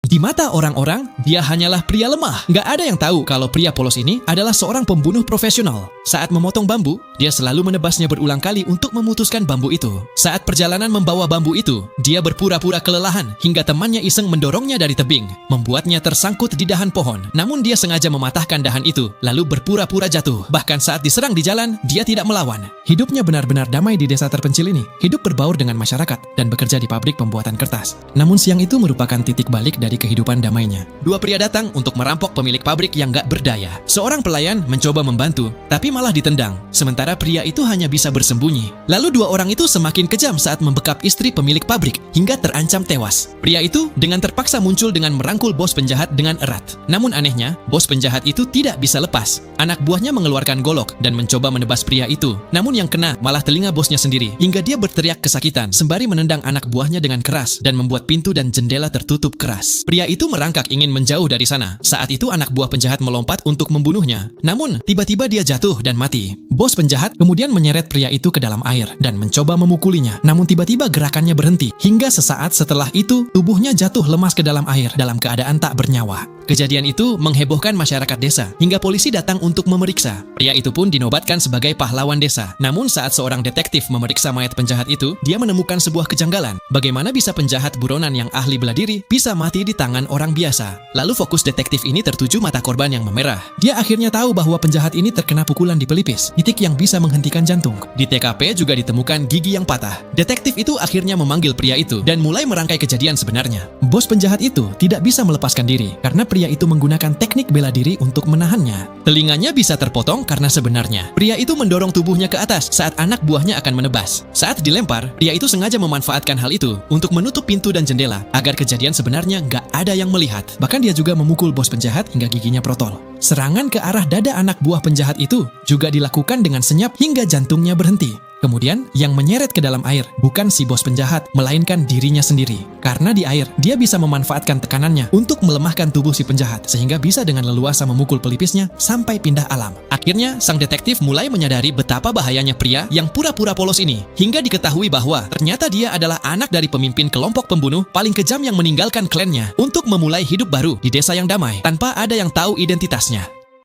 Di mata orang-orang, dia hanyalah pria lemah. Nggak ada yang tahu kalau pria polos ini adalah seorang pembunuh profesional. Saat memotong bambu, dia selalu menebasnya berulang kali untuk memutuskan bambu itu. Saat perjalanan membawa bambu itu, dia berpura-pura kelelahan hingga temannya iseng mendorongnya dari tebing, membuatnya tersangkut di dahan pohon. Namun dia sengaja mematahkan dahan itu, lalu berpura-pura jatuh. Bahkan saat diserang di jalan, dia tidak melawan. Hidupnya benar-benar damai di desa terpencil ini. Hidup berbaur dengan masyarakat dan bekerja di pabrik pembuatan kertas. Namun siang itu merupakan titik balik dari kehidupan damainya. Dua pria datang untuk merampok pemilik pabrik yang gak berdaya. Seorang pelayan mencoba membantu, tapi malah ditendang. Sementara pria itu hanya bisa bersembunyi. Lalu dua orang itu semakin kejam saat membekap istri pemilik pabrik hingga terancam tewas. Pria itu dengan terpaksa muncul dengan merangkul bos penjahat dengan erat. Namun anehnya, bos penjahat itu tidak bisa lepas. Anak buahnya mengeluarkan golok dan mencoba menebas pria itu. Namun yang kena malah telinga bosnya sendiri hingga dia berteriak kesakitan sembari menendang anak buahnya dengan keras dan membuat pintu dan jendela tertutup keras. Pria itu merangkak ingin menjauh dari sana. Saat itu anak buah penjahat melompat untuk membunuhnya. Namun tiba-tiba dia jatuh dan mati. Bos penjahat kemudian menyeret pria itu ke dalam air dan mencoba memukulinya. Namun tiba-tiba gerakannya berhenti. Hingga sesaat setelah itu tubuhnya jatuh lemas ke dalam air dalam keadaan tak bernyawa. Kejadian itu menghebohkan masyarakat desa hingga polisi datang untuk memeriksa. Pria itu pun dinobatkan sebagai pahlawan desa. Namun saat seorang detektif memeriksa mayat penjahat itu, dia menemukan sebuah kejanggalan. Bagaimana bisa penjahat buronan yang ahli bela diri bisa mati di tangan orang biasa? Lalu fokus detektif ini tertuju mata korban yang memerah. Dia akhirnya tahu bahwa penjahat ini terkena pukulan di pelipis, titik yang bisa menghentikan jantung. Di TKP juga ditemukan gigi yang patah. Detektif itu akhirnya memanggil pria itu dan mulai merangkai kejadian sebenarnya. Bos penjahat itu tidak bisa melepaskan diri karena pria itu menggunakan teknik bela diri untuk menahannya. Telinganya bisa terpotong karena sebenarnya pria itu mendorong tubuhnya ke atas saat anak buahnya akan menebas. Saat dilempar, pria itu sengaja memanfaatkan hal itu untuk menutup pintu dan jendela agar kejadian sebenarnya nggak ada yang melihat. Bahkan dia juga memukul bos penjahat hingga giginya protol. Serangan ke arah dada anak buah penjahat itu juga dilakukan dengan senyap hingga jantungnya berhenti. Kemudian, yang menyeret ke dalam air bukan si bos penjahat, melainkan dirinya sendiri. Karena di air, dia bisa memanfaatkan tekanannya untuk melemahkan tubuh si penjahat, sehingga bisa dengan leluasa memukul pelipisnya sampai pindah alam. Akhirnya, sang detektif mulai menyadari betapa bahayanya pria yang pura-pura polos ini, hingga diketahui bahwa ternyata dia adalah anak dari pemimpin kelompok pembunuh paling kejam yang meninggalkan klannya untuk memulai hidup baru di desa yang damai, tanpa ada yang tahu identitasnya.